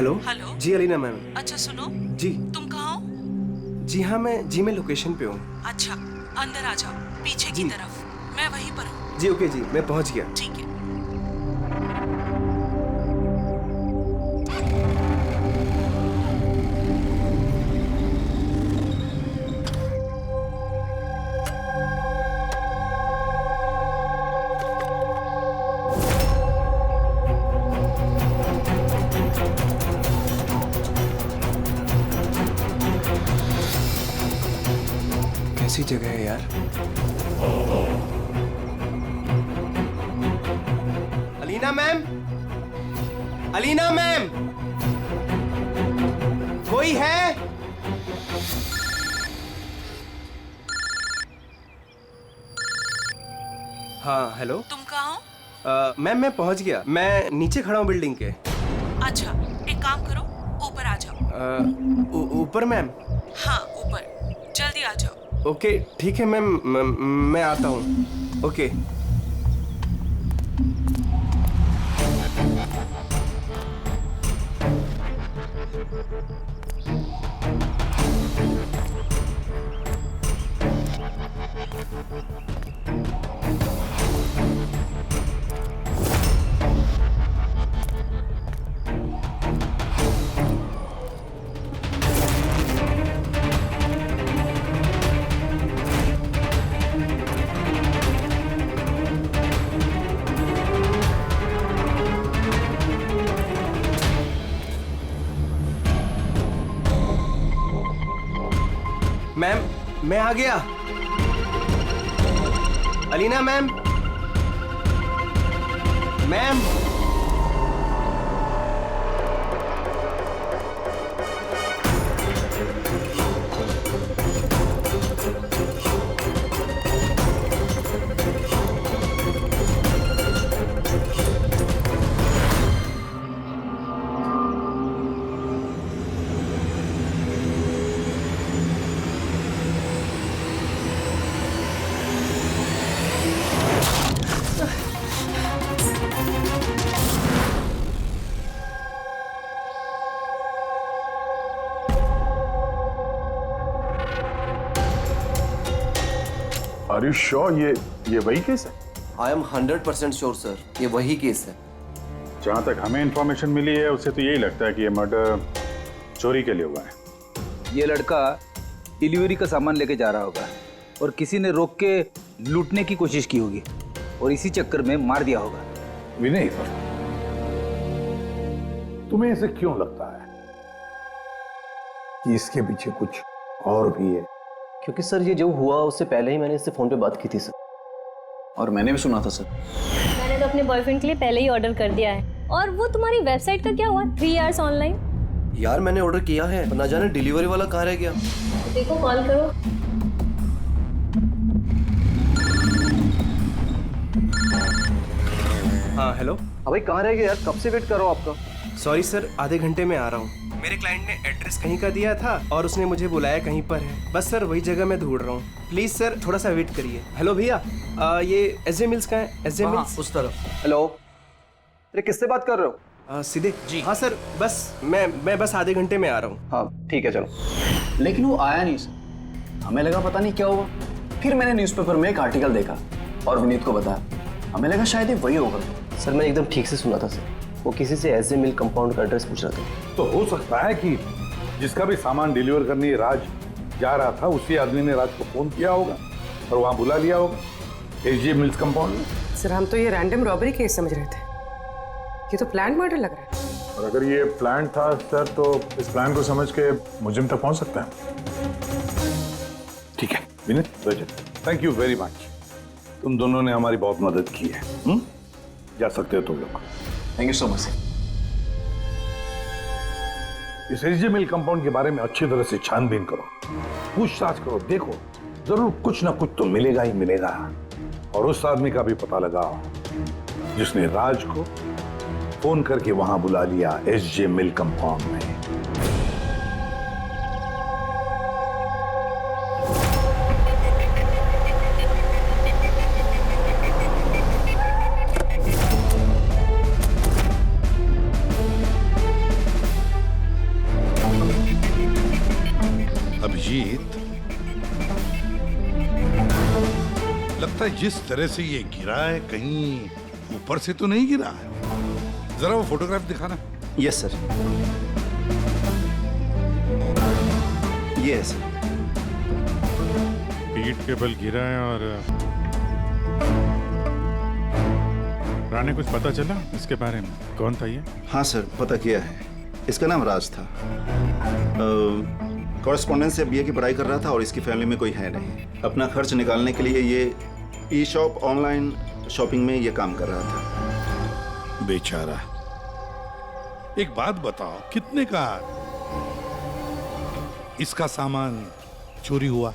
Hello. Hello. जी Alina ma'am. अच्छा सुनो, जी। तुम कहाँ हो? जी हाँ, मैं लोकेशन पे हूँ। अच्छा, अंदर आ जाओ, पीछे की जी। तरफ। मैं वहीं पर हूँ। जी ओके जी, मैं पहुँच गया। ठीक है। कैसी जगह है यार। अलीना मैम, अलीना मैम, कोई है? हाँ हेलो। तुम कहाँ हो? मैम मैं पहुँच गया, मैं नीचे खड़ा हूँ बिल्डिंग के। अच्छा, एक काम करो, ऊपर आ जाओ। ऊपर मैम? हाँ ऊपर, जल्दी आ जाओ। ओके ठीक है मैम, मैं आता हूँ। ओके। मैम मैं आ गया। Alina ma'am, ma'am. Are you sure ये वही केस है? आई एम 100% श्योर सर, ये वही केस है। जहाँ तक हमें इंफॉर्मेशन मिली है उससे तो यही लगता है कि ये मर्डर चोरी के लिए हुआ है। ये लड़का डिलीवरी का सामान लेके जा रहा होगा और किसी ने रोक के लूटने की कोशिश की होगी और इसी चक्कर में मार दिया होगा। विनय, तुम्हें ऐसे क्यों लगता है कि इसके पीछे कुछ और भी है? क्योंकि सर ये जो हुआ उससे पहले ही मैंने इससे फोन पे बात की थी सर। और मैंने भी सुना था सर। मैंने तो अपने बॉयफ्रेंड के लिए पहले ही ऑर्डर कर दिया है। और वो तुम्हारी वेबसाइट का क्या हुआ? 3 आवर्स ऑनलाइन। यार मैंने ऑर्डर किया है, ना जाने डिलीवरी वाला कहाँ रह गया। देखो कॉल करो। हाँ हेलो। भाई कहाँ रह गए यार, कब से वेट कर रहा हूँ आपका। सॉरी सर, आधे घंटे में आ रहा हूँ। मेरे क्लाइंट ने एड्रेस कहीं का दिया था और उसने मुझे बुलाया कहीं पर है। बस सर वही जगह मैं ढूंढ रहा हूँ। प्लीज सर थोड़ा सा वेट करिए। हेलो भैया, ये एसजे मिल्स का है? एसजे मिल्स उस तरफ। हेलो, अरे किससे बात कर रहे हो? सीधे जी। हाँ सर, बस मैं बस आधे घंटे में आ रहा हूँ। हाँ ठीक है चलो। लेकिन वो आया नहीं सर, हमें लगा पता नहीं क्या हुआ। फिर मैंने न्यूज़पेपर में एक आर्टिकल देखा और विनीत को बताया। हमें लगा शायद ये वही होगा। सर मैंने एकदम ठीक से सुना था सर, वो किसी से एसजे मिल कंपाउंड का एड्रेस पूछ रहा था। तो हो सकता है कि जिसका भी सामान डिलीवर करने राज जा रहा था उसी आदमी ने राज को फोन किया होगा और वहां बुला लिया होगा एसजे मिल्स कंपाउंड में। सर हम तो ये रैंडम रॉबरी केस समझ रहे थे, ये तो प्लान मर्डर लग रहा है। और अगर ये प्लान था सर तो इस प्लान को समझ के मुजिम तक पहुंच सकता है। ठीक है विनीत, रजत, थैंक यू वेरी मच। तुम दोनों ने हमारी बहुत मदद की है। जा सकते हो तुम लोग। Thank you so much. इस एसजे मिल कंपाउंड के बारे में अच्छी तरह से छानबीन करो, पूछताछ करो, देखो जरूर कुछ ना कुछ तो मिलेगा ही मिलेगा। और उस आदमी का भी पता लगाओ जिसने राज को फोन करके वहां बुला लिया एसजे मिल कंपाउंड में। अभिजीत, लगता है जिस तरह से ये गिरा है कहीं ऊपर से तो नहीं गिरा है। जरा वो फोटोग्राफ दिखाना। यस सर, ये है सर। पीठ के बल गिरा है। और राणे, कुछ पता चला इसके बारे में? कौन था ये? हाँ सर, पता किया है। इसका नाम राज था। कॉरेस्पॉन्डेंस से बीए की पढ़ाई कर रहा था और इसकी फैमिली में कोई है नहीं। अपना खर्च निकालने के लिए ये ई शॉप ऑनलाइन शॉपिंग में ये काम कर रहा था। बेचारा। एक बात बताओ, कितने का इसका सामान चोरी हुआ?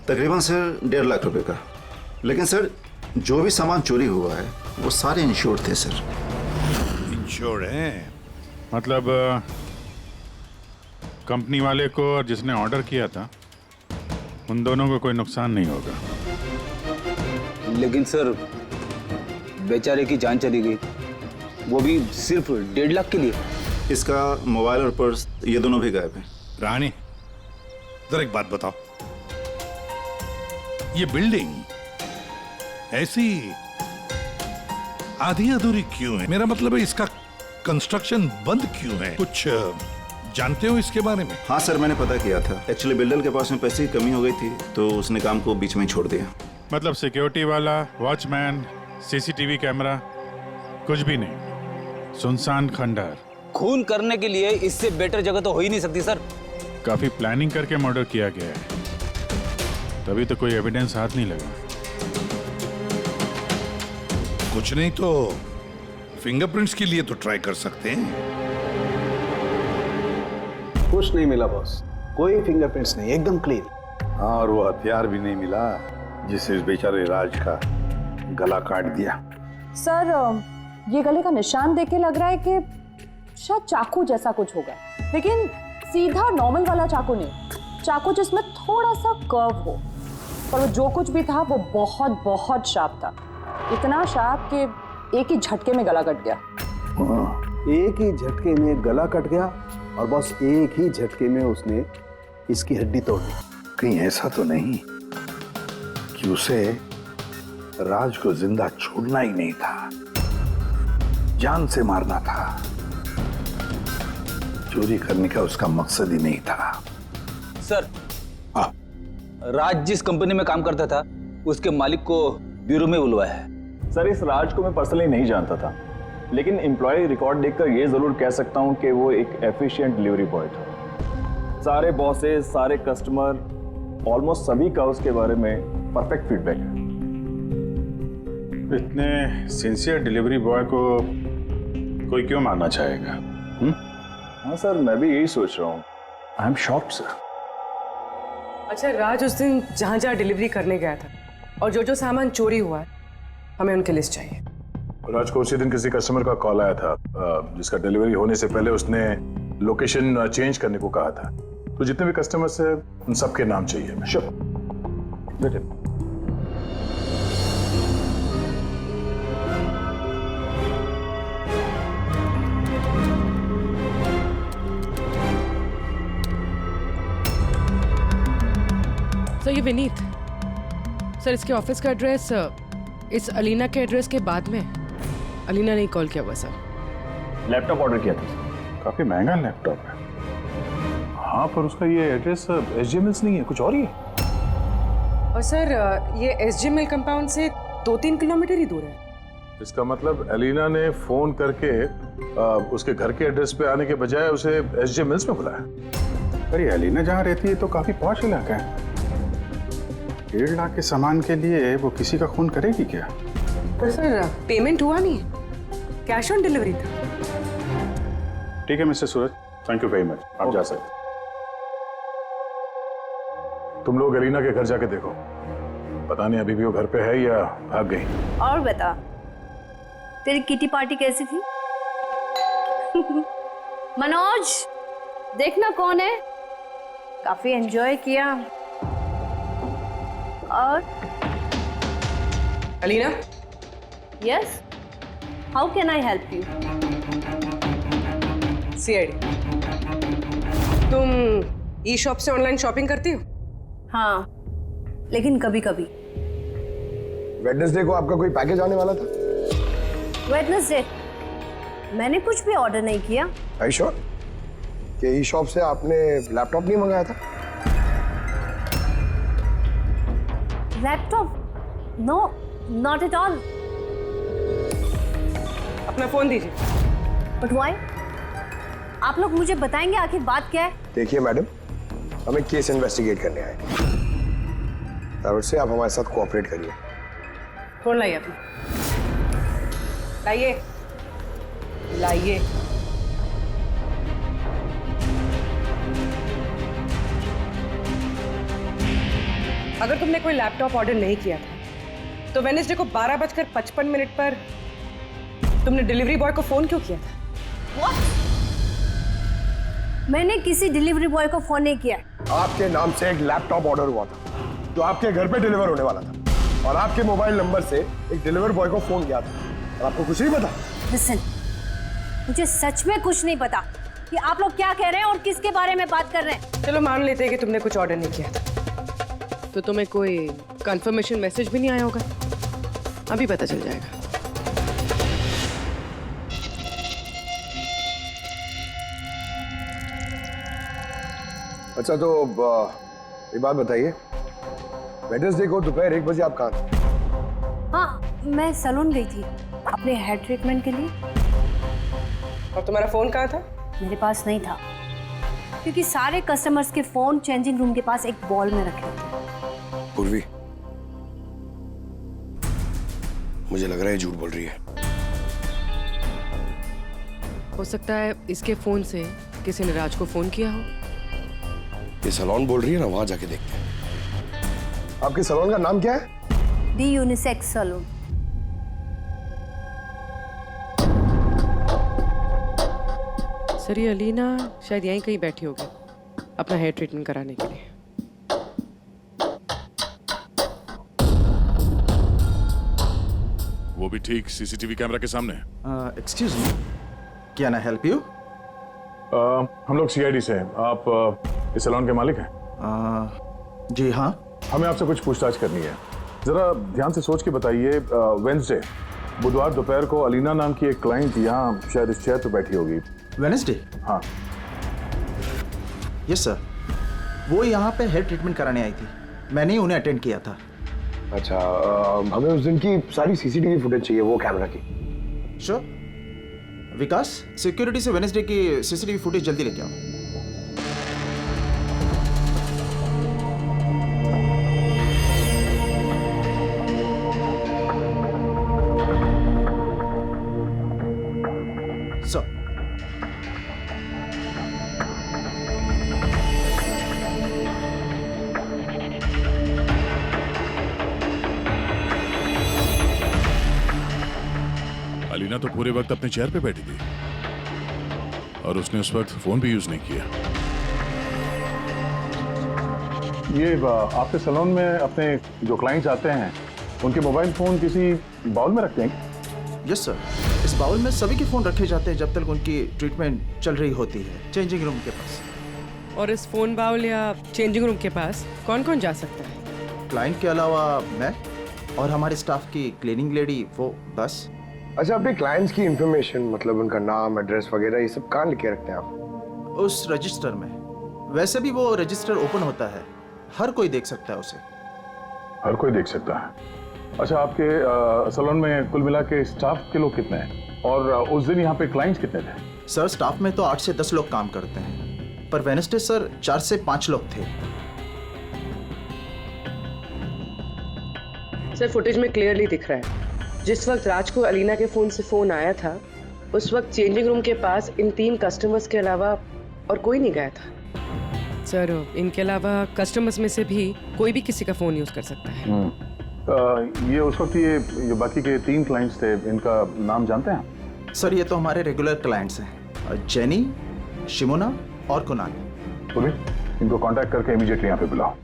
तकरीबन सर 1.5 लाख रुपए का। लेकिन सर, जो भी सामान चोरी हुआ है वो सारे इंश्योर्ड थे सर। इंश्योर्ड है? मतलब कंपनी वाले को और जिसने ऑर्डर किया था, उन दोनों को कोई नुकसान नहीं होगा। लेकिन सर, बेचारे की जान चली गई, वो भी सिर्फ 1.5 लाख के लिए। इसका मोबाइल और पर्स ये दोनों भी गायब हैं। रानी, जरा एक बात बताओ, ये बिल्डिंग ऐसी आधी अधूरी क्यों है? मेरा मतलब है, इसका कंस्ट्रक्शन बंद क्यों है? कुछ जानते हो इसके बारे में? हाँ सर, मैंने पता किया था। एक्चुअली बिल्डर के पास में पैसे की कमी हो गई थी, तो उसने काम को बीच में छोड़ दिया। मतलब सिक्योरिटी वाला, वॉचमैन, सीसीटीवी कैमरा, कुछ भी नहीं। सुनसान खंडहर। खून करने के लिए इससे बेटर जगह तो हो ही नहीं सकती सर। काफी प्लानिंग करके मर्डर किया गया है, तभी तो कोई एविडेंस हाथ नहीं लगा। कुछ नहीं तो फिंगरप्रिंट्स के लिए तो ट्राई कर सकते हैं। कुछ नहीं मिला बॉस, कोई फिंगरप्रिंट्स नहीं, एकदम क्लीन। हाँ, और वो हथियार भी नहीं मिला जिससे इस बेचारे राज का गला काट दिया। सर, ये गले का निशान देख के लग रहा है कि शायद चाकू जैसा कुछ होगा, लेकिन सीधा नॉर्मल वाला चाकू नहीं, चाकू जिसमें थोड़ा सा कर्व हो। पर वो जो कुछ भी था वो बहुत बहुत शार्प था, इतना शार्प कि एक ही झटके में गला कट गया। एक ही झटके में गला कट गया और बस एक ही झटके में उसने इसकी हड्डी तोड़ दी। कहीं ऐसा तो नहीं कि उसे राज को जिंदा छोड़ना ही नहीं था, जान से मारना था? चोरी करने का उसका मकसद ही नहीं था। सर, राज जिस कंपनी में काम करता था, उसके मालिक को ब्यूरो में बुलवाया है। सर, इस राज को मैं पर्सनली नहीं जानता था, लेकिन एम्प्लॉय रिकॉर्ड देखकर ये जरूर कह सकता हूँ कि वो एक एफिशिएंट डिलीवरी बॉय था। सारे बॉसेस, सारे कस्टमर, ऑलमोस्ट सभी का उसके बारे में परफेक्ट फीडबैक है। इतने सिंसियर डिलीवरी बॉय को कोई क्यों मारना चाहेगा? हाँ सर, मैं भी यही सोच रहा हूँ। I am shocked sir. अच्छा, राज उस दिन जहाँ जहाँ डिलीवरी करने गया था और जो जो सामान चोरी हुआ है, हमें उनकी लिस्ट चाहिए। राज को उसी दिन किसी कस्टमर का कॉल आया था, जिसका डिलीवरी होने से पहले उसने लोकेशन चेंज करने को कहा था। तो जितने भी कस्टमर्स हैं उन सबके नाम चाहिए हमें। श्योर, बेटे। सर, ये विनीत सर, इसके ऑफिस का एड्रेस इस अलीना के एड्रेस के बाद में। अलीना ने कॉल किया हुआ सर। लैपटॉप ऑर्डर किया था। काफी महंगा लैपटॉप है। हाँ, पर उसका ये एड्रेस SG मिल्स नहीं है, कुछ और ही है। और सर, ये SG मिल कंपाउंड से 2-3 किलोमीटर ही दूर है। इसका मतलब अलीना ने फोन करके उसके घर के एड्रेस पे आने के बजाय उसे SG मिल्स में बुलाया। अरे अलीना जहाँ रहती है तो काफी पॉश इलाका है। 1.5 लाख के सामान के लिए वो किसी का खून करेगी क्या? पर सर, पेमेंट हुआ नहीं, कैश ऑन डिलीवरी था। ठीक है mister Suraj, thank you very much. आप जा सकते। तुम लोग अलीना के घर जाके देखो, पता नहीं अभी भी वो घर पे है या भाग गई। और बता, तेरी किटी पार्टी कैसी थी? मनोज, देखना कौन है। काफी एंजॉय किया। और Alina? Yes, how can I help you? CID, तुम ई शॉप से ऑनलाइन शॉपिंग करती हो? हाँ, लेकिन कभी कभी। वेडनेसडे को आपका कोई पैकेज आने वाला था? वेडनेसडे मैंने कुछ भी ऑर्डर नहीं किया। आई श्योर कि ई शॉप से आपने लैपटॉप नहीं मंगाया था? Laptop? No, not at all. अपना फोन दीजिए। But why? आप लोग मुझे बताएंगे आखिर बात क्या है? देखिए मैडम, हम एक केस इन्वेस्टिगेट करने आए हैं, से आप हमारे साथ कोऑपरेट करिए। फोन लाइए अपना, लाइए लाइए। अगर तुमने कोई लैपटॉप ऑर्डर नहीं किया था तो वेडनेसडे को 12:55 पर तुमने डिलीवरी बॉय को फोन क्यों किया था? What? मैंने किसी डिलीवरी बॉय को फोन नहीं किया। आपके नाम से एक लैपटॉप ऑर्डर हुआ था जो आपके घर पे डिलीवर होने वाला था, और आपके मोबाइल नंबर से एक डिलीवर बॉय को फोन किया था, और आपको कुछ नहीं पता? लिसन, मुझे सच में कुछ नहीं पता कि आप लोग क्या कह रहे हैं और किसके बारे में बात कर रहे हैं। चलो मान लेते हैं कि तुमने कुछ ऑर्डर नहीं किया था, तो तुम्हें कोई कंफर्मेशन मैसेज भी नहीं आया होगा। अभी पता चल जाएगा। अच्छा, तो एक बात बताइए, वेडनेसडे को दोपहर 1 बजे आप कहाँ थे? हाँ, मैं सैलून गई थी अपने हेयर ट्रीटमेंट के लिए। और तुम्हारा फोन कहाँ था? मेरे पास नहीं था, क्योंकि सारे कस्टमर्स के फोन चेंजिंग रूम के पास एक बॉल में रखे थे। पूर्वी, मुझे लग रहा है झूठ बोल रही है। हो सकता है इसके फोन से किसी ने राज को फोन किया हो। ये सैलून बोल रही है ना, वहां जाके देखते हैं। आपके सैलून का नाम क्या है? दी यूनिसेक्स सैलून। सर, ये अलीना शायद यहीं कहीं बैठी होगी अपना हेयर ट्रीटमेंट कराने के लिए। वो भी ठीक सीसीटीवी कैमरा के सामने। Excuse me, can I help you? हम लोग सीआईडी से हैं। आप इस सैलून के मालिक हैं? जी हाँ। हमें आपसे कुछ पूछताछ करनी है। जरा ध्यान से सोच के बताइए, वेडनेसडे बुधवार दोपहर को अलीना नाम की एक क्लाइंट यहाँ शायद इस चेयर पे बैठी होगी। वेडनेसडे? हाँ। यस सर, वो यहाँ पे हेयर ट्रीटमेंट कराने आई थी, मैंने ही उन्हें अटेंड किया था। अच्छा, हमें उस दिन की सारी सीसीटीवी फुटेज चाहिए, वो कैमरा की। श्योर। विकास, सिक्योरिटी से वेडनेसडे की सीसीटीवी फुटेज जल्दी लेके आओ। सर, अलीना तो पूरे वक्त अपने चेयर पे बैठी थी और उसने उस वक्त फोन भी यूज नहीं किया। ये आपके सैलून में अपने जो क्लाइंट्स आते हैं उनके मोबाइल फोन किसी बाउल में रखते हैं? यस सर, इस बाउल में सभी के फोन रखे जाते हैं जब तक उनकी ट्रीटमेंट चल रही होती है, चेंजिंग रूम के पास। और इस फोन बाउल या चेंजिंग रूम के पास कौन कौन जा सकता है? क्लाइंट के अलावा मैं और हमारे स्टाफ की क्लीनिंग लेडी, वो बस। अच्छा, अपने क्लाइंट्स की इंफॉर्मेशन, मतलब उनका नाम, एड्रेस वगैरह, ये सब कहाँ लिख के रखते हैं आप? उस रजिस्टर में। वैसे भी वो रजिस्टर ओपन होता है, हर कोई देख सकता है उसे। हर कोई देख सकता है? अच्छा, आपके सैलून में कुल मिला के स्टाफ के लोग कितने हैं, और उस दिन यहाँ पे क्लाइंट्स कितने थे? सर, स्टाफ में तो 8 से 10 लोग काम करते हैं, पर वेडनेसडे सर 4 से 5 लोग थे। सर, फुटेज में क्लियरली दिख रहा है जिस वक्त राज को अलीना के फोन से फोन आया था उस वक्त चेंजिंग रूम के पास इन 3 कस्टमर्स के अलावा और कोई नहीं गया था। सर, इनके अलावा कस्टमर्स में से भी कोई भी किसी का फोन यूज कर सकता है। ये उस वक्त ये बाकी के 3 क्लाइंट्स थे, इनका नाम जानते हैं? सर, ये तो हमारे रेगुलर क्लाइंट्स हैं, जेनी, शिमोना और कुणाल। इनको कांटेक्ट करके इमीडिएटली यहाँ पे बुलाओ।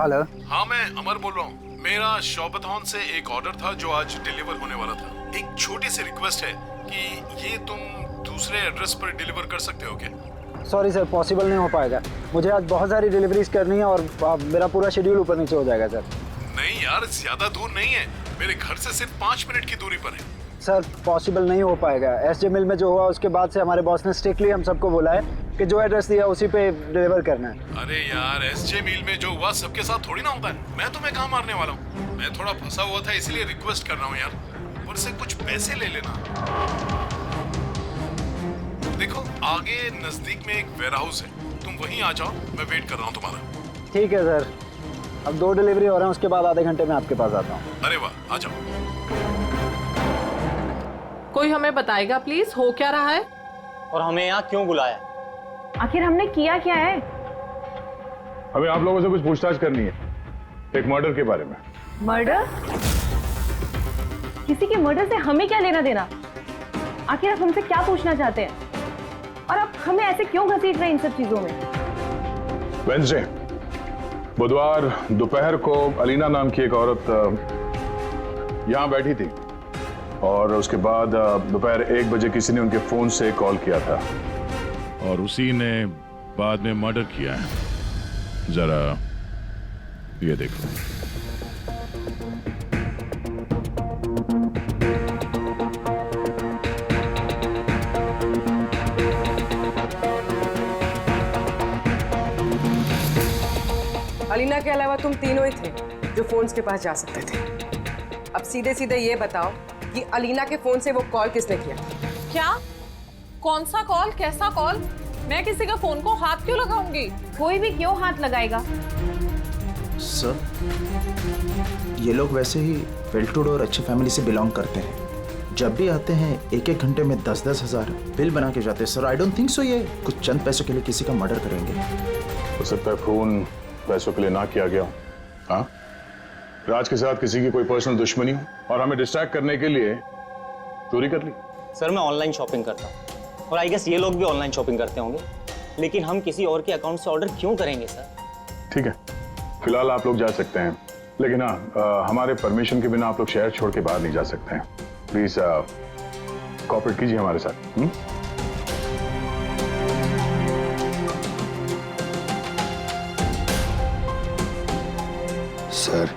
हेलो। हाँ, मैं अमर बोल रहा हूँ। मेरा शॉपथॉन से एक ऑर्डर था जो आज डिलीवर होने वाला था। एक छोटी सी रिक्वेस्ट है कि ये तुम दूसरे एड्रेस पर डिलीवर कर सकते हो क्या? सॉरी सर, पॉसिबल नहीं हो पाएगा। मुझे आज बहुत सारी डिलीवरीज करनी है और मेरा पूरा शेड्यूल ऊपर नीचे हो जाएगा सर। नहीं यार, ज्यादा दूर नहीं है, मेरे घर से सिर्फ 5 मिनट की दूरी पर है। सर पॉसिबल नहीं हो पाएगा। एसजे मिल में जो हुआ उसके बाद से हमारे बॉस ने स्ट्रिक्टली हम सबको बोला है कि जो एड्रेस दिया उसी पे डिलीवर करना है। अरे यार, एसजे मिल में जो हुआ सबके साथ थोड़ी ना होता है। मैं तुम्हें कहाँ मारने वाला हूँ? मैं थोड़ा फंसा हुआ था इसलिए रिक्वेस्ट कर रहा हूँ यार, और से कुछ पैसे ले लेना। देखो आगे नजदीक में एक वेयरहाउस है, तुम वहीं आ जाओ, मैं वेट कर रहा हूँ तुम्हारा। ठीक है सर, अब 2 डिलीवरी हो रहे हैं, उसके बाद आधे घंटे में आपके पास आता हूँ। अरे वाह, आ जाओ। कोई हमें बताएगा प्लीज हो क्या रहा है और हमें यहाँ क्यों बुलाया? आखिर हमने किया क्या है? हमें आप लोगों से कुछ पूछताछ करनी है, एक मर्डर के बारे में। मर्डर? किसी के मर्डर से हमें क्या लेना देना? आखिर आप हमसे क्या पूछना चाहते हैं और आप हमें ऐसे क्यों घसीट रहे हैं इन सब चीजों में? वेडनेसडे, बुधवार दोपहर को अलीना नाम की एक औरत यहाँ बैठी थी और उसके बाद दोपहर 1 बजे किसी ने उनके फोन से कॉल किया था और उसी ने बाद में मर्डर किया है। जरा ये देखो। अलीना के अलावा तुम तीनों ही थे जो फोन्स के पास जा सकते थे। अब सीधे सीधे ये बताओ कि अलीना के फोन से वो कॉल किसने किया? क्या? कौन सा कॉल? कैसा कॉल? मैं किसी का फोन को हाथ क्यों लगाऊंगी? कोई भी क्यों हाथ लगाएगा? सर, ये लोग वैसे ही वेल टू डू और अच्छी फैमिली से बिलोंग करते हैं। जब भी आते हैं 1-1 घंटे में 10-10 हज़ार बिल बना के जाते हैं। Sir I don't think so ये कुछ चंद पैसों के लिए किसी का मर्डर करेंगे। हो सकता है फोन पैसों के लिए ना किया गया हो। हाँ, राज के साथ किसी की कोई पर्सनल दुश्मनी हो और हमें डिस्ट्रैक्ट करने के लिए चोरी कर ली। सर मैं ऑनलाइन शॉपिंग करता हूँ और आई गेस ये लोग भी ऑनलाइन शॉपिंग करते होंगे, लेकिन हम किसी और के अकाउंट से ऑर्डर क्यों करेंगे सर? ठीक है, फिलहाल आप लोग जा सकते हैं, लेकिन हाँ हमारे परमिशन के बिना आप लोग शहर छोड़ के बाहर नहीं जा सकते हैं। प्लीज कोऑपरेट कीजिए हमारे साथ। सर,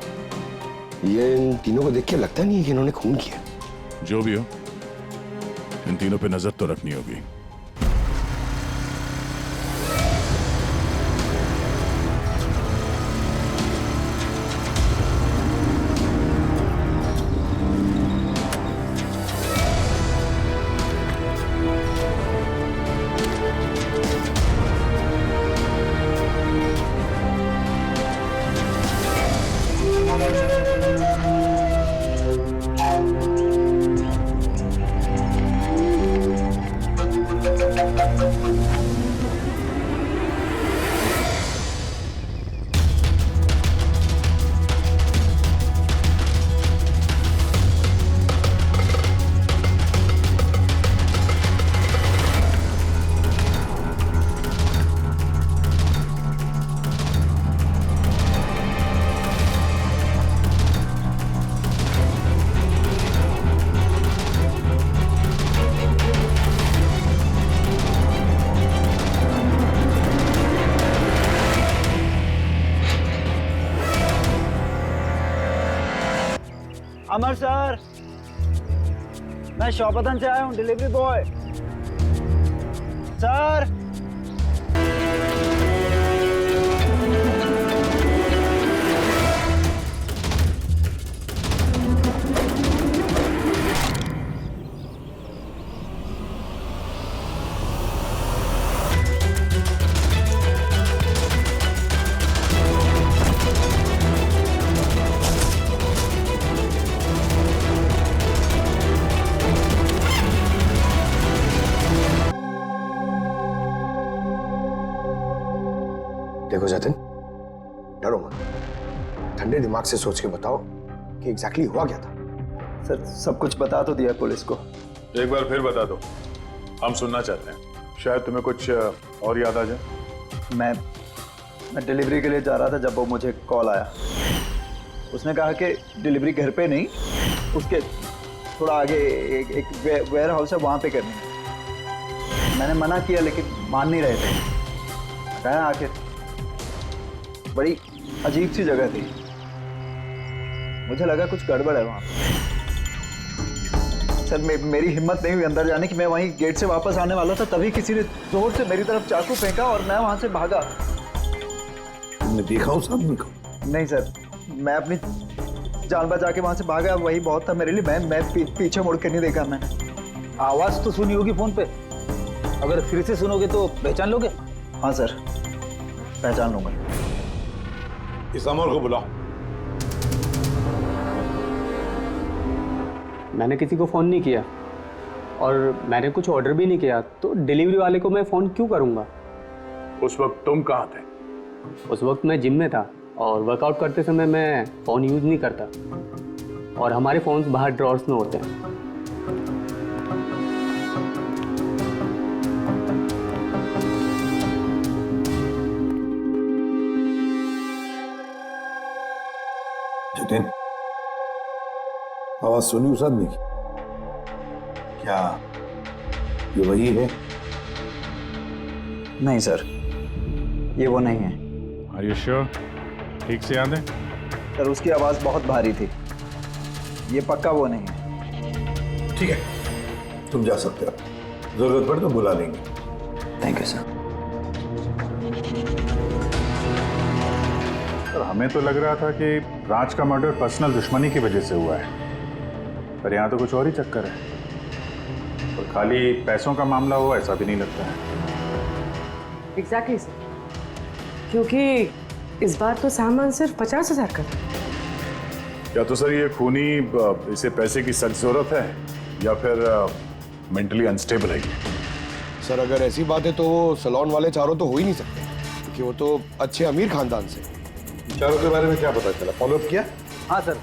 ये इन तीनों को देख के लगता नहीं है कि इन्होंने खून किया। जो भी हो, इन तीनों पे नजर तो रखनी होगी। अमर सर, मैं शॉपथन से आया हूँ, डिलीवरी बॉय। सर देखो जतिन, डरो मत, ठंडे दिमाग से सोच के बताओ कि एग्जैक्टली हुआ क्या था। सर सब कुछ बता तो दिया पुलिस को। एक बार फिर बता दो, हम सुनना चाहते हैं। शायद तुम्हें कुछ और याद आ जाए। मैं डिलीवरी के लिए जा रहा था जब वो मुझे कॉल आया। उसने कहा कि डिलीवरी घर पे नहीं, उसके थोड़ा आगे एक वेयर हाउस है, वहाँ पे करनी है। मैंने मना किया लेकिन मान नहीं रहे थे। कहा आखिर बड़ी अजीब सी जगह थी, मुझे लगा कुछ गड़बड़ है वहाँ। सर मेरी हिम्मत नहीं हुई अंदर जाने की। मैं वहीं गेट से वापस आने वाला था, तभी किसी ने जोर से मेरी तरफ चाकू फेंका और मैं वहां से भागा। तुमने देखा उस आदमी को? नहीं सर, मैं अपनी जान बचा के वहां से भागा, वही बहुत था मेरे लिए। मैं पीछे मुड़ के नहीं देखा मैंने। आवाज तो सुनी होगी फोन पे, अगर फिर से सुनोगे तो पहचान लोगे? हाँ सर, पहचान लूंगा। इस अमर को बुलाओ। मैंने किसी को फ़ोन नहीं किया और मैंने कुछ ऑर्डर भी नहीं किया, तो डिलीवरी वाले को मैं फ़ोन क्यों करूँगा? उस वक्त तुम कहाँ थे? उस वक्त मैं जिम में था और वर्कआउट करते समय मैं फ़ोन यूज़ नहीं करता, और हमारे फ़ोन्स बाहर ड्रॉर्स में होते हैं। जतिन, आवाज सुनी उस आदमी की? क्या ये वही है? नहीं सर, ये वो नहीं है। Are you sure? ठीक से याद है? सर उसकी आवाज बहुत भारी थी, ये पक्का वो नहीं है। ठीक है, तुम जा सकते हो, जरूरत पड़े तो बुला लेंगे। Thank you sir. हमें तो लग रहा था कि राज का मर्डर पर्सनल दुश्मनी की वजह से हुआ है, पर यहाँ तो कुछ और ही चक्कर है, और खाली पैसों का मामला हुआ ऐसा भी नहीं लगता है। एग्जैक्टली सर, क्योंकि इस बार तो सामान सिर्फ 50,000 का था। या तो सर ये खूनी इसे पैसे की सख्त जरूरत है या फिर मेंटली अनस्टेबल है। सर अगर ऐसी बात है तो वो सैलून वाले चारों तो हो ही नहीं सकते, क्योंकि वो तो अच्छे अमीर खानदान से। चारों के बारे में क्या पता चला? फॉलोअप किया? हाँ सर,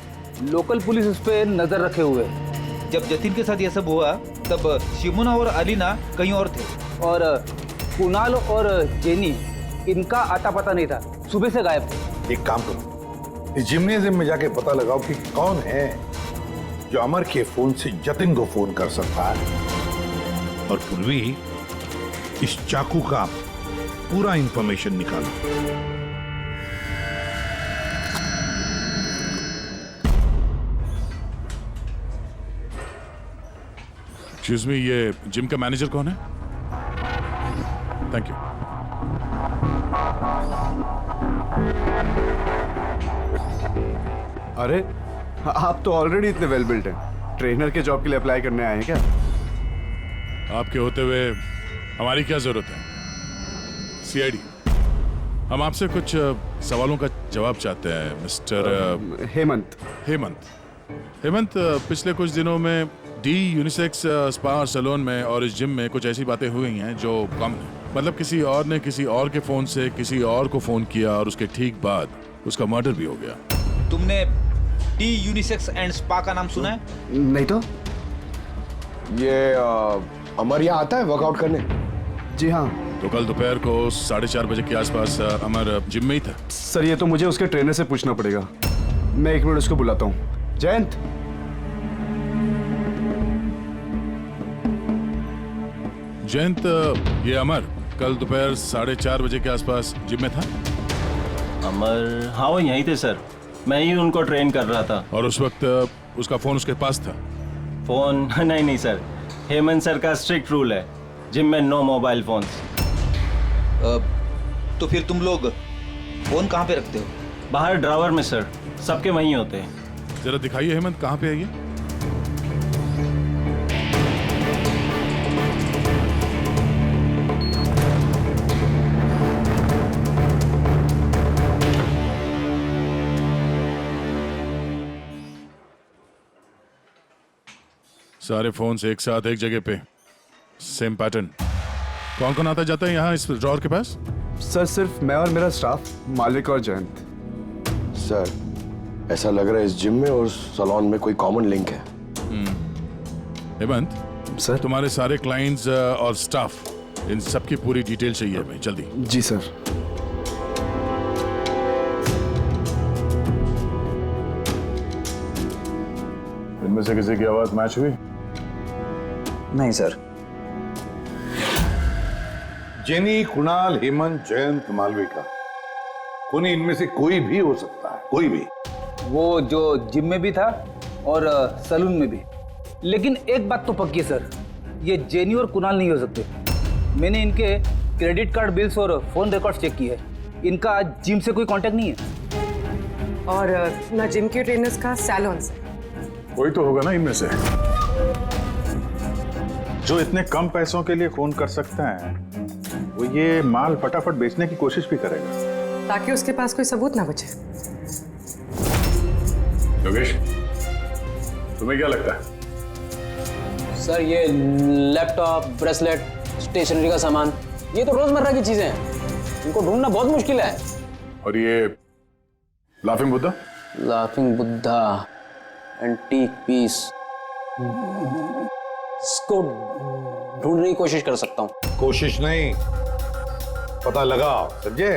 लोकल पुलिस उस पर नजर रखे हुए। जब जतिन के साथ ये सब हुआ तब शिमुना और अलीना कहीं और थे, और कुणाल और जेनी, इनका आता पता नहीं था, सुबह से गायब थे। एक काम करो, इस जिम्नेजियम में जाके पता लगाओ कि कौन है जो अमर के फोन से जतिन को फोन कर सकता है, और पूर्वी इस चाकू का पूरा इंफॉर्मेशन निकालो। एक्सक्यूज मी, ये जिम का मैनेजर कौन है? Thank you. अरे आप तो ऑलरेडी इतने वेल बिल्ट हैं, ट्रेनर के जॉब के लिए अप्लाई करने आए हैं क्या? आपके होते हुए हमारी क्या जरूरत है? सीआईडी, हम आपसे कुछ सवालों का जवाब चाहते हैं मिस्टर हेमंत। हेमंत, पिछले कुछ दिनों में डी यूनिसेक्स स्पा और सैलून में और इस जिम में कुछ ऐसी बातें हुई हैं जो कम है। मतलब किसी और ने किसी और के फोन से किसी और को फोन किया और उसके ठीक बाद उसका मर्डर भी हो गया। तुमने डी यूनिसेक्स एंड स्पा का नाम सुना है? नहीं तो। ये अमर यहाँ आता है वर्कआउट करने? जी हाँ। तो कल दोपहर को 4:30 बजे के आसपास अमर जिम में ही था। सर ये तो मुझे उसके ट्रेनर से पूछना पड़ेगा, मैं 1 मिनट उसको बुलाता हूँ। जयंत, जयंत, ये अमर कल दोपहर 4:30 बजे के आसपास जिम में था? अमर, हाँ वो यहीं थे सर, मैं ही उनको ट्रेन कर रहा था। और उस वक्त उसका फोन उसके पास था? फोन नहीं सर, हेमंत सर का स्ट्रिक्ट रूल है, जिम में नो मोबाइल फोन्स। तो फिर तुम लोग फोन कहाँ पे रखते हो? बाहर ड्रावर में सर, सबके वहीं होते हैं। जरा दिखाइए हेमंत, कहाँ पे है ये? सारे फोन्स एक साथ एक जगह पे, सेम पैटर्न। कौन कौन आता जाता है यहाँ इस ड्रॉअर के पास? सर सिर्फ मैं और मेरा स्टाफ, मालिक और जयंत। सर ऐसा लग रहा है इस जिम में और सैलून में कोई कॉमन लिंक है। हेमंत सर, तुम्हारे सारे क्लाइंट्स और स्टाफ, इन सब की पूरी डिटेल चाहिए हमें, जल्दी। जी सर। उनमें से किसी की आवाज मैच हुई? नहीं सर। जेनी, कुणाल, हेमंत, जयंत, मालविका, कोई इनमें से कोई भी हो सकता है, कोई भी। वो जो जिम में भी था और सलून में भी। लेकिन एक बात तो पक्की है सर, ये जेनी और कुणाल नहीं हो सकते। मैंने इनके क्रेडिट कार्ड बिल्स और फोन रिकॉर्ड्स चेक किए, इनका जिम से कोई कांटेक्ट नहीं है। और ना जिम के ट्रेनर्स का, सैलून से। कोई तो होगा ना इनमें से जो इतने कम पैसों के लिए फोन कर सकते हैं। वो ये माल फटाफट बेचने की कोशिश भी करेगा ताकि उसके पास कोई सबूत ना बचे। योगेश, तुम्हें क्या लगता है? सर ये लैपटॉप, ब्रेसलेट, स्टेशनरी का सामान, ये तो रोजमर्रा की चीजें हैं, इनको ढूंढना बहुत मुश्किल है। और ये laughing Buddha? Laughing Buddha, antique piece, इसको ढूंढने की कोशिश कर सकता हूँ। कोशिश नहीं, पता लगा, समझे?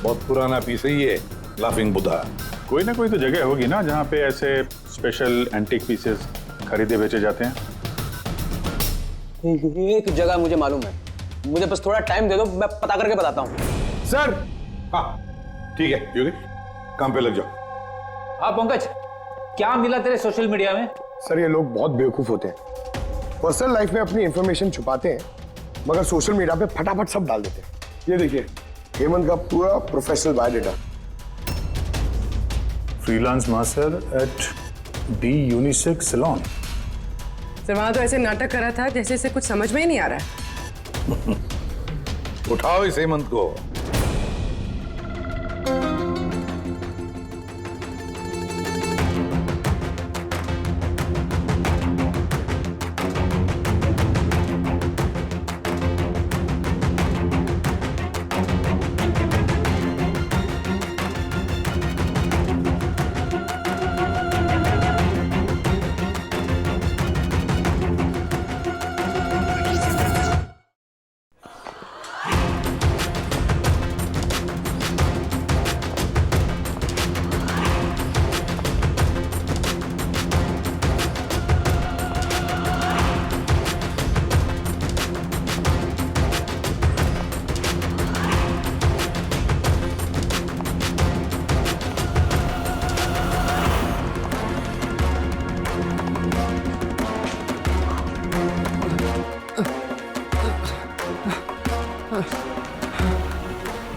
बहुत पुराना पीस है ये लाफिंग बुद्धा। कोई ना कोई तो जगह होगी ना जहाँ पे ऐसे स्पेशल एंटीक पीसेस खरीदे बेचे जाते हैं। एक जगह मुझे मालूम है, मुझे बस थोड़ा टाइम दे दो, मैं पता करके बताता हूँ। सर, हाँ ठीक है योगी, काम पे लग जाओ। हाँ पंकज, क्या मिला तेरे सोशल मीडिया में? सर ये लोग बहुत बेवकूफ होते हैं, पर्सनल लाइफ में अपनी इंफॉर्मेशन छुपाते हैं मगर सोशल मीडिया पे फटाफट सब डाल देते हैं। ये देखिए हेमंत का पूरा professional biodata. Freelance master at the unisex salon. Sir वहां तो ऐसे नाटक करा था जैसे इसे कुछ समझ में ही नहीं आ रहा है। उठाओ इस हेमंत को।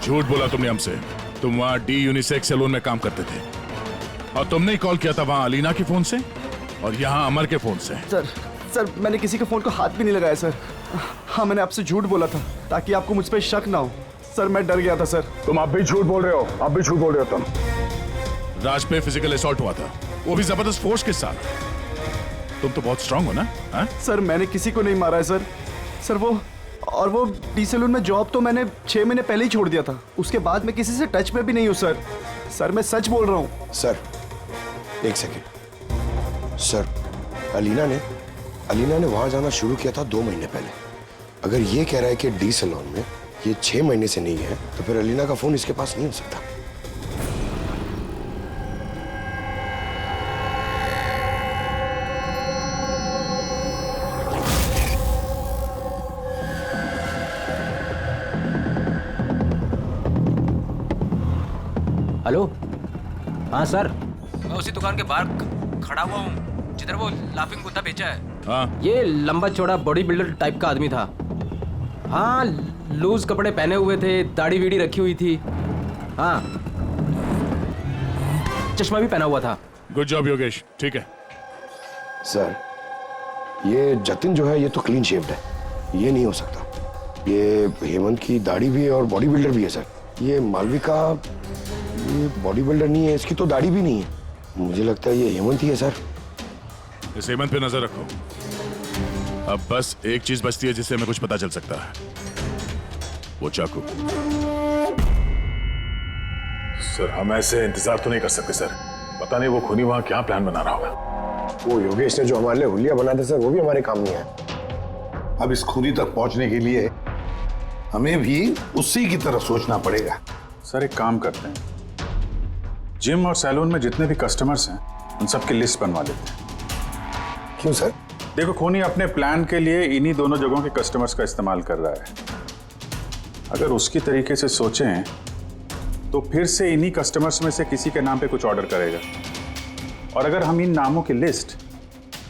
झूठ बोला तुमने हमसे। तुम वहां डी यूनिसेक्स सैलून में काम करते थे और तुमने ही कॉल किया था वहां अलीना के फोन से और यहाँ अमर के फोन से। सर मैंने किसी के फोन को हाथ भी नहीं लगाया सर। हाँ मैंने आपसे झूठ बोला था ताकि आपको मुझ पर शक ना हो। सर मैं डर गया था सर। तुम आप भी झूठ बोल रहे हो, आप भी झूठ बोल रहे हो। तुम राज पे फिजिकल असॉल्ट हुआ था, वो भी जबरदस्त फोर्स के साथ। तुम तो बहुत स्ट्रांग हो ना? हा? सर मैंने किसी को नहीं मारा है सर। सर वो डी सैलून में जॉब तो मैंने 6 महीने पहले ही छोड़ दिया था। उसके बाद मैं किसी से टच में भी नहीं हूँ सर। सर मैं सच बोल रहा हूँ। सर एक सेकेंड सर, अलीना ने वहां जाना शुरू किया था 2 महीने पहले। अगर ये कह रहा है कि डी सैलून में ये 6 महीने से नहीं है तो फिर अलीना का फोन इसके पास नहीं हो सकता। हेलो, हाँ सर, मैं उसी दुकान के बाहर खड़ा हुआ हूँ जिधर वो लाफिंग बुद्धा बेचा है। हाँ? ये लंबा चौड़ा बॉडी बिल्डर टाइप का आदमी था। हाँ, लूज कपड़े पहने हुए थे, दाढ़ी वीड़ी रखी हुई थी। हाँ, चश्मा भी पहना हुआ था। गुड जॉब योगेश, ठीक है। सर ये जतिन जो है ये तो क्लीन शेव्ड है, ये नहीं हो सकता। ये हेमंत की दाढ़ी भी है और बॉडी बिल्डर भी है सर। ये मालविका ये बॉडी बिल्डर नहीं है, इसकी तो दाढ़ी भी नहीं है। मुझे लगता है ये हेमंत ही है सर। इस हेमंत पे नजर रखो। अब बस एक चीज बचती है जिससे हमें कुछ पता चल सकता है, वो चाकू। सर हम ऐसे इंतजार तो नहीं कर सकते सर। पता नहीं वो खूनी वहां क्या प्लान बना रहा होगा। वो योगेश ने जो हमारे लिए हुलिया बनाया था सर, वो भी हमारे काम नहीं आया। अब इस खूनी तक पहुंचने के लिए हमें भी उसी की तरह सोचना पड़ेगा। सर एक काम करते हैं, जिम और सैलून में जितने भी कस्टमर्स हैं उन सबकी लिस्ट बनवा लेते हैं क्यों सर? देखो, खूनी अपने प्लान के लिए इन्हीं दोनों जगहों के कस्टमर्स का इस्तेमाल कर रहा है। अगर उसकी तरीके से सोचें तो फिर से इन्हीं कस्टमर्स में से किसी के नाम पे कुछ ऑर्डर करेगा, और अगर हम इन नामों की लिस्ट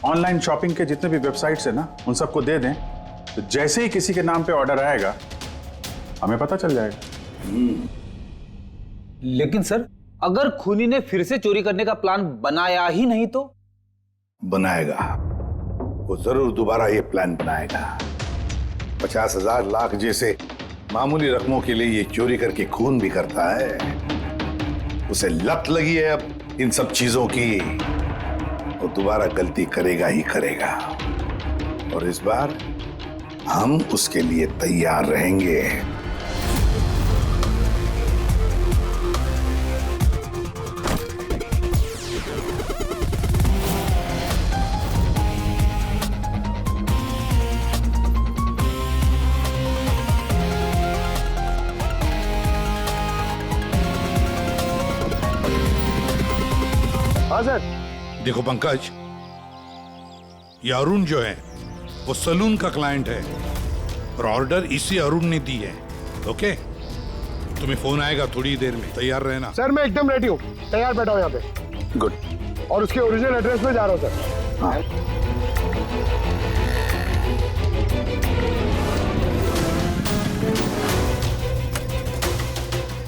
ऑनलाइन शॉपिंग के जितने भी वेबसाइट्स है ना, उन सबको दे दें, तो जैसे ही किसी के नाम पे ऑर्डर आएगा हमें पता चल जाएगा। लेकिन सर, अगर खूनी ने फिर से चोरी करने का प्लान बनाया ही नहीं तो? बनाएगा, वो जरूर दोबारा ये प्लान बनाएगा। 50,000 लाख जैसे मामूली रकमों के लिए ये चोरी करके खून भी करता है। उसे लत लगी है अब इन सब चीजों की, वो दोबारा गलती करेगा ही करेगा, और इस बार हम उसके लिए तैयार रहेंगे। हाँ सर। देखो पंकज, ये अरुण जो है वो सलून का क्लाइंट है, और ऑर्डर इसी अरुण ने दी है। ओके, तुम्हें फोन आएगा थोड़ी देर में, तैयार रहना। सर मैं एकदम रेडी हूँ, तैयार बैठा हूँ यहाँ पे। गुड। और उसके ओरिजिनल एड्रेस पे जा रहा हूँ सर। हाँ।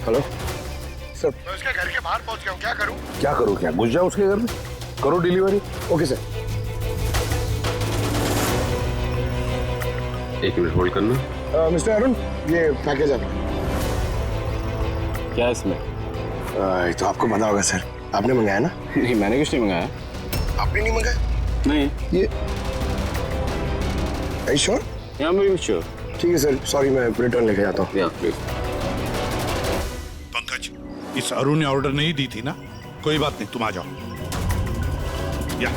हेलो सर, मैं उसके घर के बाहर पहुँच गया हूँ, क्या करूँ? क्या करो? क्या घुस जाओ उसके घर में, करो डिलीवरी। Okay sir. एक मिनट होल्ड करना। मिस्टर अरुण, ये पैकेज है। क्या इसमें? ये तो आपको पता होगा सर, आपने मंगाया ना? नहीं, मैंने कुछ नहीं मंगाया। आपने नहीं मंगाया? नहीं। ये श्योर? या मैं भी श्योर। ठीक है सर, सॉरी, मैं रिटर्न लेके जाता हूँ। प्लीज। पंकज, इस अरुण ने ऑर्डर नहीं दी थी ना? कोई बात नहीं, तुम आ जाओ। या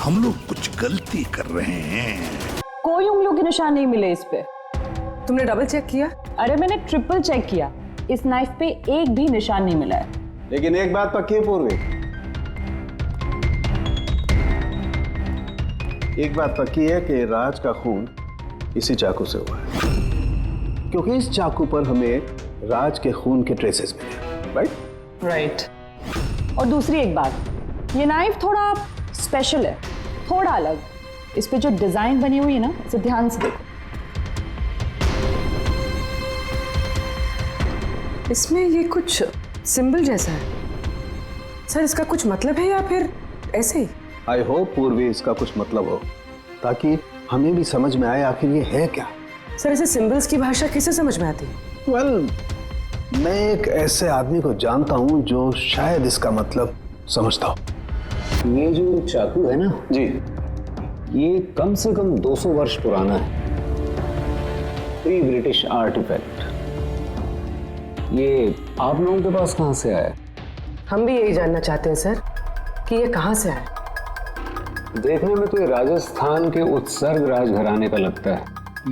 हम लोग कुछ गलती कर रहे हैं। कोई उंगलियों के निशान नहीं मिले इस पे। तुमने डबल चेक किया? अरे मैंने ट्रिपल चेक किया, इस नाइफ पे एक भी निशान नहीं मिला है। लेकिन एक बात पक्की है पूर्वी, एक बात पक्की है कि राज का खून इसी चाकू से हुआ है, क्योंकि इस चाकू पर हमें राज के खून के ट्रेसेस मिले। राइट? राइट। और दूसरी एक बात, ये नाइफ थोड़ा स्पेशल है, थोड़ा अलग। इस पे जो डिजाइन बनी हुई है ना, इसे ध्यान से देखो। इसमें ये कुछ सिंबल जैसा है सर, इसका कुछ मतलब है या फिर ऐसे ही? आई होप पूर्वी इसका कुछ मतलब हो, ताकि हमें भी समझ में आए आखिर ये है क्या। सर, ऐसे सिंबल्स की भाषा किसे समझ में आती है? वेल, मैं एक ऐसे आदमी को जानता हूं जो शायद इसका मतलब समझता हो। ये जो चाकू है ना जी, ये कम से कम 200 वर्ष पुराना है। Pre British artifact. ये आप लोगों के पास कहाँ से आया? हम भी यही जानना चाहते हैं सर कि ये कहाँ से आया। देखने में तो ये राजस्थान के उत्सर्ग राजघराने का लगता है।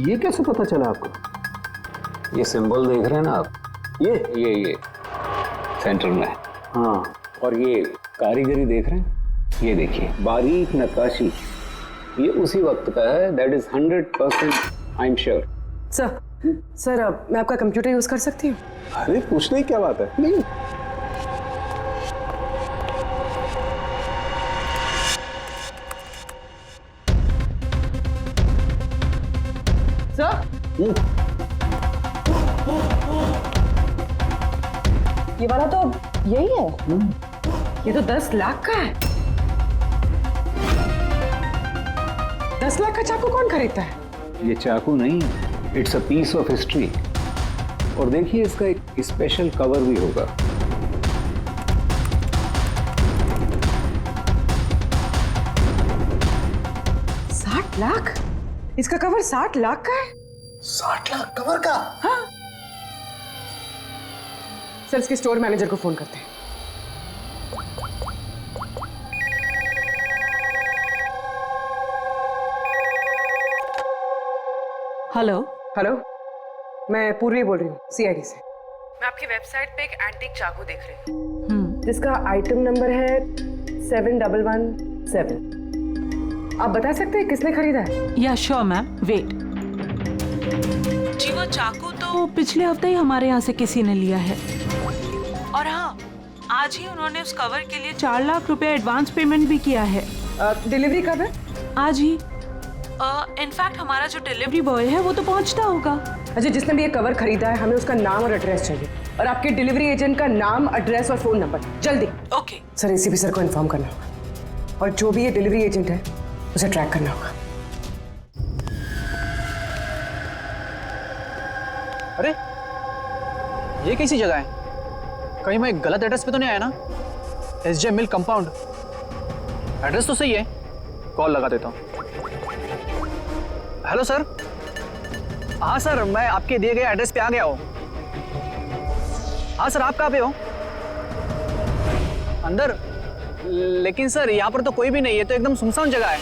ये कैसे पता चला आपको? ये सिंबल देख रहे हैं ना आप, ये सेंटर में है। हाँ, और ये कारीगरी देख रहे हैं, ये देखिए बारीक नक्काशी, ये उसी वक्त का है। That is 100% I am sure. Sir अब मैं आपका कंप्यूटर यूज कर सकती हूँ? अरे पूछने की क्या बात है, नहीं। सर, ये वाला तो यही है। ये तो 10 लाख का है। 10 लाख का चाकू कौन खरीदता है? ये चाकू नहीं, it's a piece of history. और देखिए इसका एक स्पेशल कवर भी होगा। 60 लाख? इसका कवर 60 लाख का है? 60 लाख कवर का? हाँ। सर, इसके स्टोर मैनेजर को फोन करते हैं। हेलो। हेलो, मैं पूर्वी बोल रही हूँ, सीआईडी से। मैं आपकी वेबसाइट पे एक एंटीक चाकू देख रही हूँ जिसका आइटम नंबर है 7117। आप बता सकते हैं किसने खरीदा है? या श्योर मैम, वेट। जी वो चाकू तो पिछले हफ्ते ही हमारे यहाँ से किसी ने लिया है, और हाँ आज ही उन्होंने उस कवर के लिए 4 लाख रुपए एडवांस पेमेंट भी किया है। डिलीवरी कब है? आज ही। इनफैक्ट हमारा जो डिलीवरी बॉय है वो तो पहुंचता होगा। अच्छा, जिसने भी ये कवर खरीदा है हमें उसका नाम और एड्रेस चाहिए, और आपके डिलीवरी एजेंट का नाम, एड्रेस और फोन नंबर, जल्दी। ओके सर, एसीपी सर को इन्फॉर्म करना होगा, और जो भी ये डिलीवरी एजेंट है उसे ट्रैक करना होगा। अरे ये कैसी जगह है? कहीं मैं गलत एड्रेस पे तो नहीं आया ना? SJ मिल कंपाउंड, एड्रेस तो सही है। कॉल लगा देता हूँ। Hello sir. हाँ सर, मैं आपके दिए गए एड्रेस पे आ गया हूँ। हाँ सर, आप कहाँ पे हो? अंदर? लेकिन सर यहाँ पर तो कोई भी नहीं है, तो एकदम सुनसान जगह है।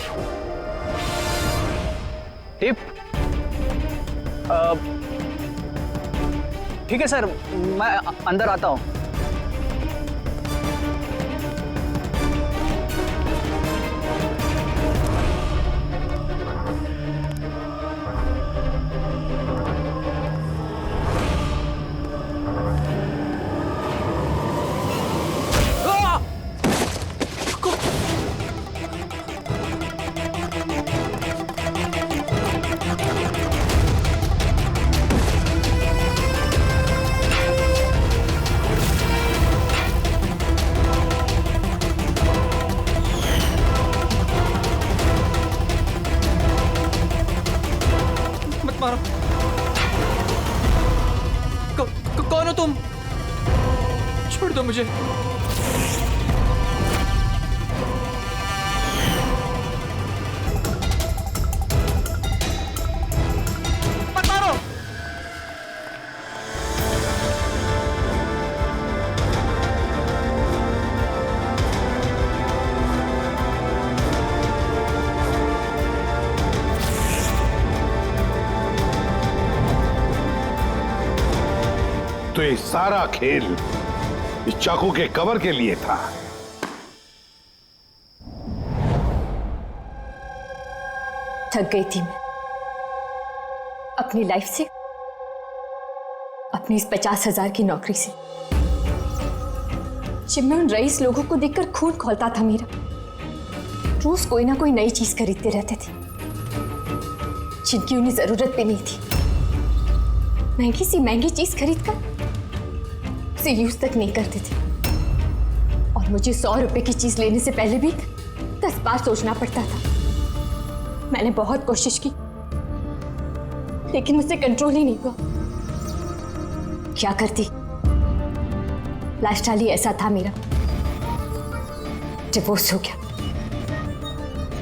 टिप? ठीक है सर, मैं अंदर आता हूँ। कौन हो तुम? छोड़ दो मुझे। मत मारो। तो ये सारा खेल इस चाकू के कवर के लिए था। थक गई थी मैं अपनी लाइफ से, अपनी इस 50,000 की नौकरी से। जब मैं उन रईस लोगों को देखकर खून खौलता था मेरा, रोज कोई ना कोई नई चीज खरीदते रहते थे जिनकी उन्हें जरूरत भी नहीं थी। महंगी सी महंगी चीज खरीदकर उसे यूज तक नहीं करते थे, और मुझे 100 रुपए की चीज लेने से पहले भी 10 बार सोचना पड़ता था। मैंने बहुत कोशिश की, लेकिन मुझसे कंट्रोल ही नहीं हुआ। क्या करती? लाइफस्टाइल ही ऐसा था मेरा। डिवोर्स हो गया,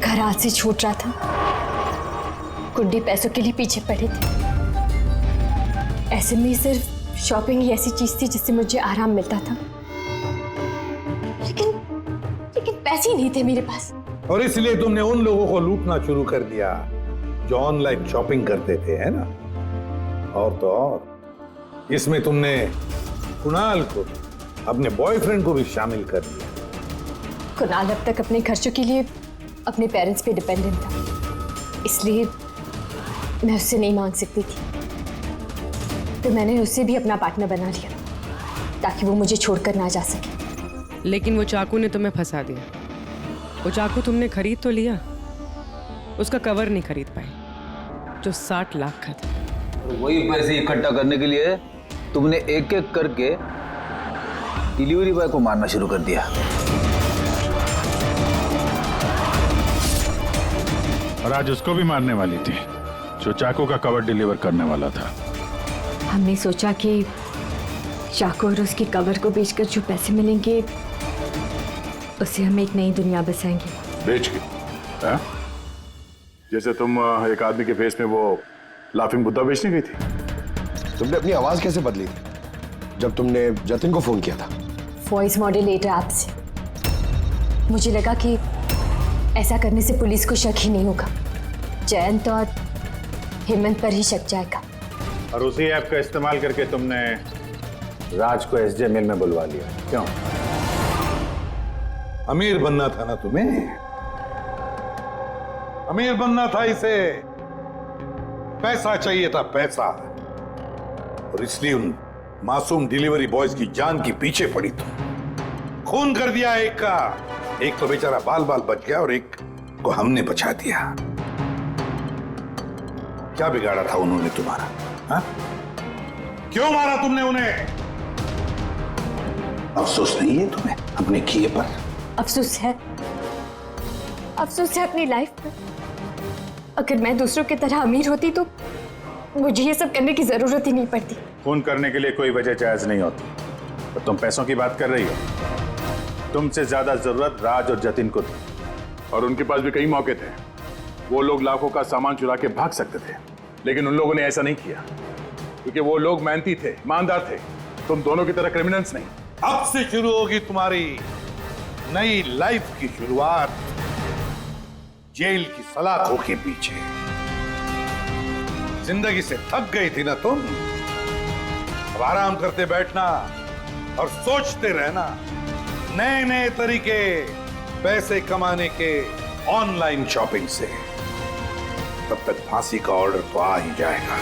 घर हाथ से छूट रहा था, कुंडी पैसों के लिए पीछे पड़े थे। ऐसे में सिर्फ शॉपिंग ही ऐसी चीज थी जिससे मुझे आराम मिलता था, लेकिन पैसे ही नहीं थे मेरे पास। और इसलिए तुमने उन लोगों को लूटना शुरू कर दिया जो ऑनलाइन शॉपिंग करते थे, है ना? और तो और इसमें तुमने कुणाल को, अपने बॉयफ्रेंड को भी शामिल कर दिया। कुणाल अब तक अपने खर्चों के लिए अपने पेरेंट्स पे डिपेंडेंट था, इसलिए मैं उससे नहीं मांग सकती थी। तो मैंने उससे भी अपना पार्टनर बना लिया ताकि वो मुझे छोड़कर ना जा सके। लेकिन वो चाकू ने तुम्हें फंसा दिया। वो चाकू तुमने खरीद तो लिया, उसका कवर नहीं खरीद पाए जो 60 लाख का था। वही पैसे इकट्ठा करने के लिए तुमने एक एक करके डिलीवरी बॉय को मारना शुरू कर दिया। और आज उसको भी मारने वाली थी जो चाकू का कवर डिलीवर करने वाला था। हमने सोचा कि चाकू और उसके कवर को बेचकर जो पैसे मिलेंगे उससे हम एक नई दुनिया बसाएंगे। बेच के? हाँ? जैसे तुम एक आदमी के फेस में वो लाफिंग बुद्धा बेचने गई थी। तुमने अपनी आवाज कैसे बदली थी जब तुमने जतिन को फोन किया था? वॉइस मॉड्यूलेटर ऐप से। मुझे लगा कि ऐसा करने से पुलिस को शक ही नहीं होगा, जयंत और हेमंत पर ही शक जाएगा। और उसी ऐप का इस्तेमाल करके तुमने राज को SJ मिल में बुलवा लिया, क्यों? अमीर बनना था ना तुम्हें, अमीर बनना था इसे, पैसा चाहिए था, पैसा। और इसलिए उन मासूम डिलीवरी बॉयज की जान की पीछे पड़ी तुम। खून कर दिया एक का, एक तो बेचारा बाल बाल बच गया और एक को हमने बचा दिया। क्या बिगाड़ा था उन्होंने तुम्हारा? हा? क्यों मारा तुमने उन्हें? अफसोस नहीं है तुम्हें अपने किए पर? अफसोस है, अफसोस है अपनी लाइफ पर। अगर मैं दूसरों की तरह अमीर होती तो मुझे ये सब करने की जरूरत ही नहीं पड़ती। खून करने के लिए कोई वजह जायज नहीं होती। तो तुम पैसों की बात कर रही हो। तुमसे ज्यादा जरूरत राज और जतिन को थी, और उनके पास भी कई मौके थे। वो लोग लाखों का सामान चुरा के भाग सकते थे, लेकिन उन लोगों ने ऐसा नहीं किया, क्योंकि वो लोग मेहनती थे, ईमानदार थे। तुम दोनों की तरह क्रिमिनल्स नहीं। अब से शुरू होगी तुम्हारी नई लाइफ की शुरुआत, जेल की सलाखों के पीछे। जिंदगी से थक गई थी ना तुम, अब आराम करते बैठना और सोचते रहना नए नए तरीके पैसे कमाने के ऑनलाइन शॉपिंग से। तब तक फांसी का ऑर्डर तो आ ही जाएगा।